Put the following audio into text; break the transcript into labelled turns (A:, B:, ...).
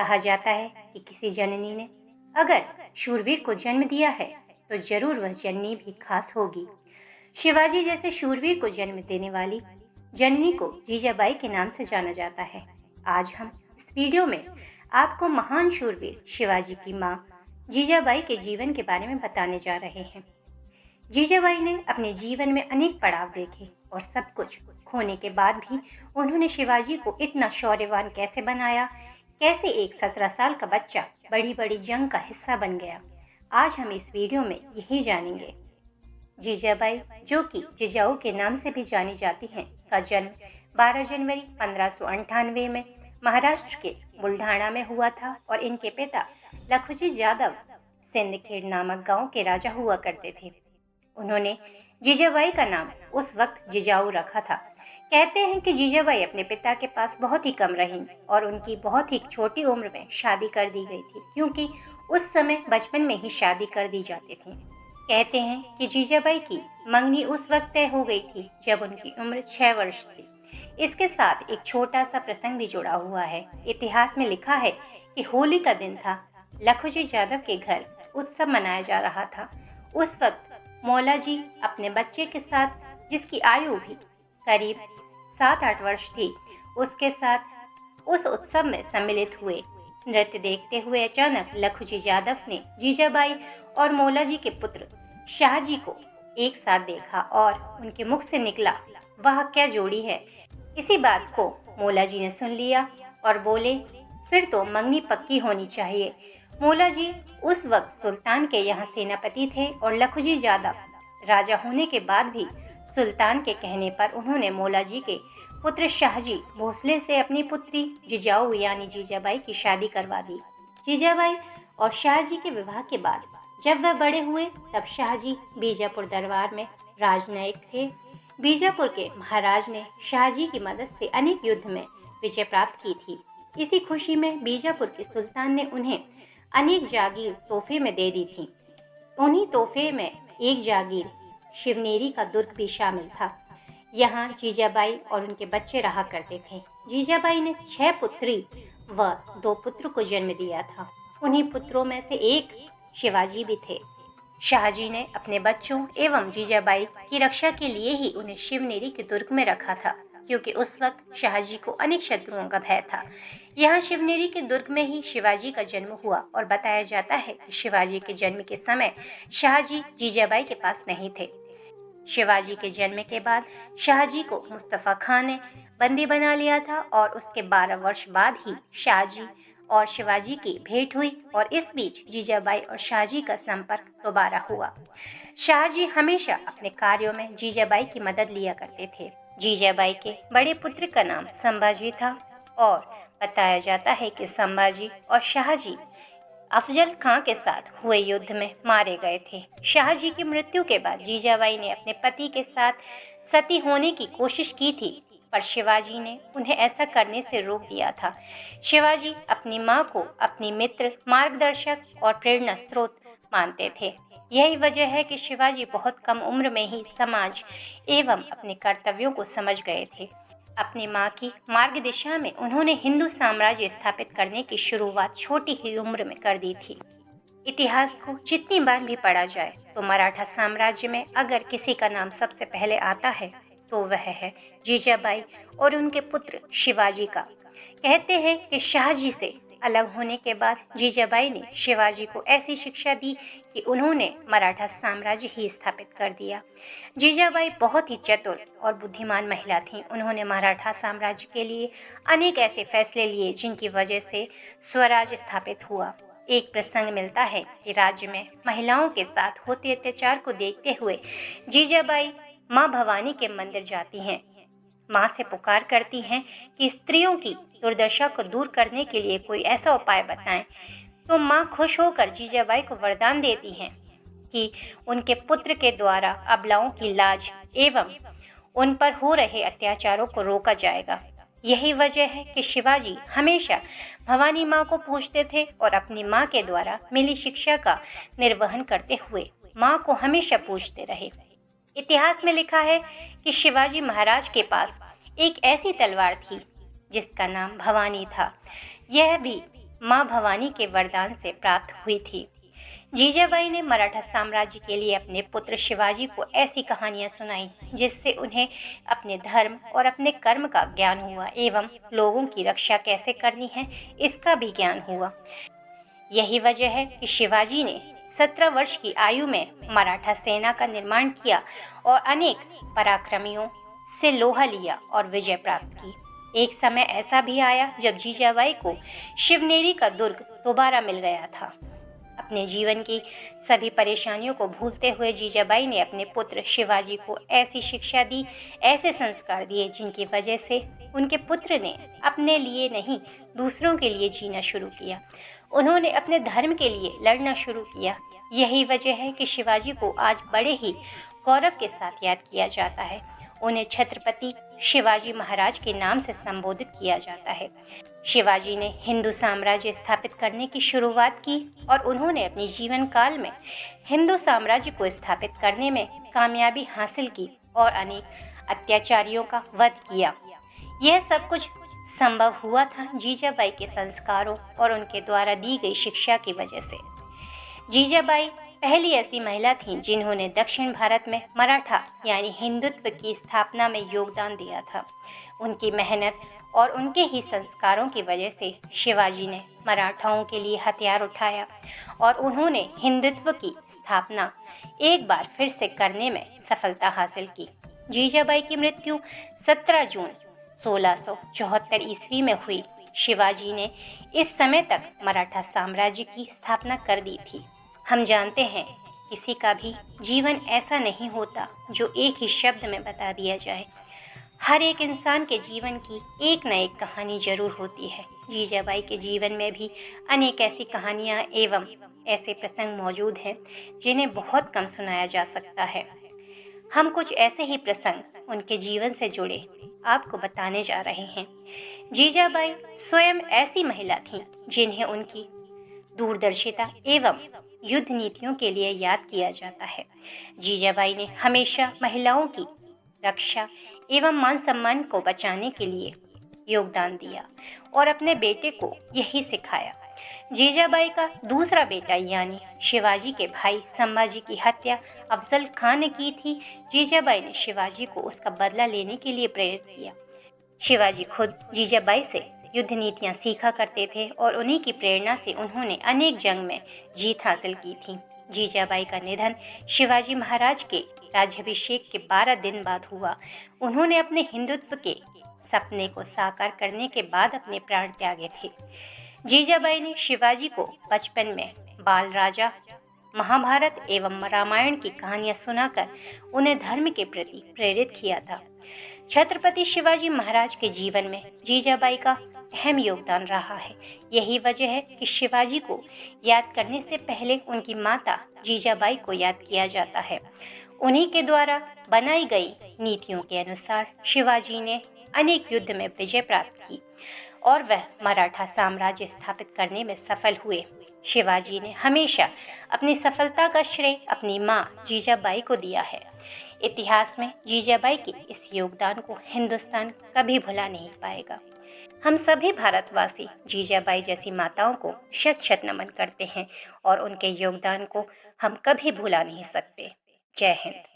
A: कहा जाता है कि किसी जननी ने अगर शूरवीर को जन्म दिया है तो जरूर वह जननी भी खास होगी। शिवाजी जैसे शूरवीर को जन्म देने वाली जननी को जीजाबाई के नाम से जाना जाता है। आज हम इस वीडियो में आपको महान शूरवीर शिवाजी की मां जीजाबाई के जीवन के बारे में बताने जा रहे हैं। जीजाबाई ने अपने जीवन में अनेक पड़ाव देखे और सब कुछ खोने के बाद भी उन्होंने शिवाजी को इतना शौर्यवान कैसे बनाया, कैसे एक 17 साल का बच्चा बड़ी बड़ी जंग का हिस्सा बन गया। आज हम इस वीडियो में यही जानेंगे। जीजाबाई, जो कि जिजाऊ के नाम से भी जानी जाती हैं, का जन्म 12 जनवरी 1598 में महाराष्ट्र के बुल्ढाणा में हुआ था और इनके पिता लखुजी यादव सिंदखेड़ नामक गांव के राजा हुआ करते थे। उन्होंने जीजाबाई का नाम उस वक्त जिजाऊ रखा था। कहते हैं कि जीजाबाई अपने पिता के पास बहुत ही कम रहीं और उनकी बहुत ही छोटी उम्र में शादी कर दी गई थी, क्योंकि उस समय बचपन में ही शादी कर दी जाती थी। कहते हैं कि जीजाबाई की मंगनी उस वक्त तय हो गई थी जब उनकी उम्र 6 वर्ष थी। इसके साथ एक छोटा सा प्रसंग भी जुड़ा हुआ है। इतिहास में लिखा है कि होली का दिन था। लखुजी यादव के घर उत्सव मनाया जा रहा था। उस वक्त मौला जी अपने बच्चे के साथ, जिसकी आयु भी करीब 7-8 वर्ष थी, उसके साथ उस उत्सव में सम्मिलित हुए। नृत्य देखते हुए अचानक लखुजी यादव ने जीजाबाई और मौला जी के पुत्र शाहजी को एक साथ देखा और उनके मुख से निकला, वह क्या जोड़ी है। इसी बात को मौला जी ने सुन लिया और बोले, फिर तो मंगनी पक्की होनी चाहिए। मौला जी उस वक्त सुल्तान के यहाँ सेनापति थे और लखुजी यादव राजा होने के बाद भी सुल्तान के कहने पर उन्होंने मौला जी के पुत्र शाहजी भोसले से अपनी पुत्री जिजाऊ यानी जीजाबाई की शादी करवा दी। जीजाबाई और शाहजी के विवाह के बाद जब वह बड़े हुए तब शाहजी बीजापुर दरबार में राजनयिक थे। बीजापुर के महाराज ने शाहजी की मदद से अनेक युद्ध में विजय प्राप्त की थी। इसी खुशी में बीजापुर के सुल्तान ने उन्हें अनेक जागीर तोहफे में दे दी थी। उन्हीं तोहफे में एक जागीर शिवनेरी का दुर्ग भी शामिल था। यहाँ जीजाबाई और उनके बच्चे रहा करते थे। जीजाबाई ने 6 पुत्री व 2 पुत्र को जन्म दिया था। उन्हीं पुत्रों में से एक शिवाजी भी थे। शाहजी ने अपने बच्चों एवं जीजाबाई की रक्षा के लिए ही उन्हें शिवनेरी के दुर्ग में रखा था, क्योंकि उस वक्त शाहजी को अनेक शत्रुओं का भय था। यहाँ शिवनेरी के दुर्ग में ही शिवाजी का जन्म हुआ और बताया जाता है कि शिवाजी के जन्म के समय शाहजी जीजाबाई के पास नहीं थे। शिवाजी के जन्म के बाद शाहजी को मुस्तफा खान ने बंदी बना लिया था और उसके 12 वर्ष बाद ही शाहजी और शिवाजी की भेंट हुई और इस बीच जीजाबाई और शाहजी का संपर्क दोबारा हुआ। शाहजी हमेशा अपने कार्यों में जीजाबाई की मदद लिया करते थे। जीजाबाई के बड़े पुत्र का नाम संभाजी था और बताया जाता है कि संभाजी और शाहजी अफजल खां के साथ हुए युद्ध में मारे गए थे। शाहजी की मृत्यु के बाद जीजाबाई ने अपने पति के साथ सती होने की कोशिश की थी, पर शिवाजी ने उन्हें ऐसा करने से रोक दिया था। शिवाजी अपनी मां को अपनी मित्र, मार्गदर्शक और प्रेरणा स्रोत मानते थे। यही वजह है कि शिवाजी बहुत कम उम्र में ही समाज एवं अपने कर्तव्यों को समझ गए थे। अपनी मां की मार्गदर्शन में उन्होंने हिंदू साम्राज्य स्थापित करने की शुरुआत छोटी ही उम्र में कर दी थी। इतिहास को जितनी बार भी पढ़ा जाए तो मराठा साम्राज्य में अगर किसी का नाम सबसे पहले आता है तो वह है जीजाबाई और उनके पुत्र शिवाजी का। कहते हैं कि शाहजी से अलग होने के बाद जीजाबाई ने शिवाजी को ऐसी शिक्षा दी कि उन्होंने मराठा साम्राज्य ही स्थापित कर दिया। जीजाबाई बहुत ही चतुर और बुद्धिमान महिला थीं। उन्होंने मराठा साम्राज्य के लिए अनेक ऐसे फैसले लिए जिनकी वजह से स्वराज स्थापित हुआ। एक प्रसंग मिलता है कि राज्य में महिलाओं के साथ होते अत्याचार को देखते हुए जीजाबाई माँ भवानी के मंदिर जाती हैं। माँ से पुकार करती हैं कि स्त्रियों की दुर्दशा को दूर करने के लिए कोई ऐसा उपाय बताएं। तो माँ खुश होकर जीजाबाई को वरदान देती हैं कि उनके पुत्र के द्वारा अबलाओं की लाज एवं उन पर हो रहे अत्याचारों को रोका जाएगा। यही वजह है कि शिवाजी हमेशा भवानी माँ को पूजते थे और अपनी माँ के द्वारा मिली शिक्षा का निर्वहन करते हुए माँ को हमेशा पूजते रहे। इतिहास में लिखा है कि शिवाजी महाराज के पास एक ऐसी तलवार थी जिसका नाम भवानी था। यह भी माँ भवानी के वरदान से प्राप्त हुई थी। जीजाबाई ने मराठा साम्राज्य के लिए अपने पुत्र शिवाजी को ऐसी कहानियां सुनाई जिससे उन्हें अपने धर्म और अपने कर्म का ज्ञान हुआ एवं लोगों की रक्षा कैसे करनी है इसका भी ज्ञान हुआ। यही वजह है कि शिवाजी ने 17 वर्ष की आयु में मराठा सेना का निर्माण किया और अनेक पराक्रमियों से लोहा लिया और विजय प्राप्त की। एक समय ऐसा भी आया जब जीजाबाई को शिवनेरी का दुर्ग दोबारा मिल गया था। अपने जीवन की सभी परेशानियों को भूलते हुए जीजाबाई ने अपने पुत्र शिवाजी को ऐसी शिक्षा दी, ऐसे संस्कार दिए जिनकी वजह से उनके पुत्र ने अपने लिए नहीं दूसरों के लिए जीना शुरू किया। उन्होंने अपने धर्म के लिए लड़ना शुरू किया। यही वजह है कि शिवाजी को आज बड़े ही गौरव के साथ याद किया जाता है। उन्हें छत्रपति शिवाजी महाराज के नाम से संबोधित किया जाता है। शिवाजी ने हिंदू साम्राज्य स्थापित करने की शुरुआत की और उन्होंने अपने जीवन काल में हिंदू साम्राज्य को स्थापित करने में कामयाबी हासिल की और अनेक अत्याचारियों का वध किया। यह सब कुछ संभव हुआ था जीजाबाई के संस्कारों और उनके द्वारा दी गई शिक्षा की वजह से। जीजाबाई पहली ऐसी महिला थीं जिन्होंने दक्षिण भारत में मराठा यानी हिंदुत्व की स्थापना में योगदान दिया था। उनकी मेहनत और उनके ही संस्कारों की वजह से शिवाजी ने मराठाओं के लिए हथियार उठाया और उन्होंने हिंदुत्व की स्थापना एक बार फिर से करने में सफलता हासिल की। जीजाबाई की मृत्यु 17 जून 1674 ईस्वी में हुई। शिवाजी ने इस समय तक मराठा साम्राज्य की स्थापना कर दी थी। हम जानते हैं किसी का भी जीवन ऐसा नहीं होता जो एक ही शब्द में बता दिया जाए। हर एक इंसान के जीवन की एक न एक कहानी जरूर होती है। जीजाबाई के जीवन में भी अनेक ऐसी कहानियाँ एवं ऐसे प्रसंग मौजूद हैं जिन्हें बहुत कम सुनाया जा सकता है। हम कुछ ऐसे ही प्रसंग उनके जीवन से जुड़े आपको बताने जा रहे हैं। जीजाबाई स्वयं ऐसी महिला थीं जिन्हें उनकी दूरदर्शिता एवं युद्ध नीतियों के लिए याद किया जाता है। जीजाबाई ने हमेशा महिलाओं की रक्षा एवं मान सम्मान को बचाने के लिए योगदान दिया और अपने बेटे को यही सिखाया। जीजाबाई का दूसरा बेटा यानी शिवाजी के भाई संभाजी की हत्या अफजल खान ने की थी। जीजाबाई ने शिवाजी को उसका बदला लेने के लिए प्रेरित किया। शिवाजी खुद जीजाबाई से युद्ध नीतियाँ सीखा करते थे और उन्हीं की प्रेरणा से उन्होंने अनेक जंग में जीत हासिल की थी। जीजाबाई का निधन शिवाजी महाराज के राज्याभिषेक के 12 दिन बाद हुआ। उन्होंने अपने हिंदुत्व के सपने को साकार करने के बाद अपने प्राण त्यागे थे। जीजाबाई ने शिवाजी को बचपन में बाल राजा, महाभारत एवं रामायण की कहानियां सुनाकर उन्हें धर्म के प्रति प्रेरित किया था। छत्रपति शिवाजी महाराज के जीवन में जीजाबाई का अहम योगदान रहा है। यही वजह है कि शिवाजी को याद करने से पहले उनकी माता जीजाबाई को याद किया जाता है। उन्हीं के द्वारा बनाई गई नीतियों के अनुसार शिवाजी ने अनेक युद्ध में विजय प्राप्त की और वह मराठा साम्राज्य स्थापित करने में सफल हुए। शिवाजी ने हमेशा अपनी सफलता का श्रेय अपनी मां जीजाबाई को दिया है। इतिहास में जीजाबाई के इस योगदान को हिंदुस्तान कभी भुला नहीं पाएगा। हम सभी भारतवासी जीजाबाई जैसी माताओं को शत शत नमन करते हैं और उनके योगदान को हम कभी भुला नहीं सकते। जय हिंद।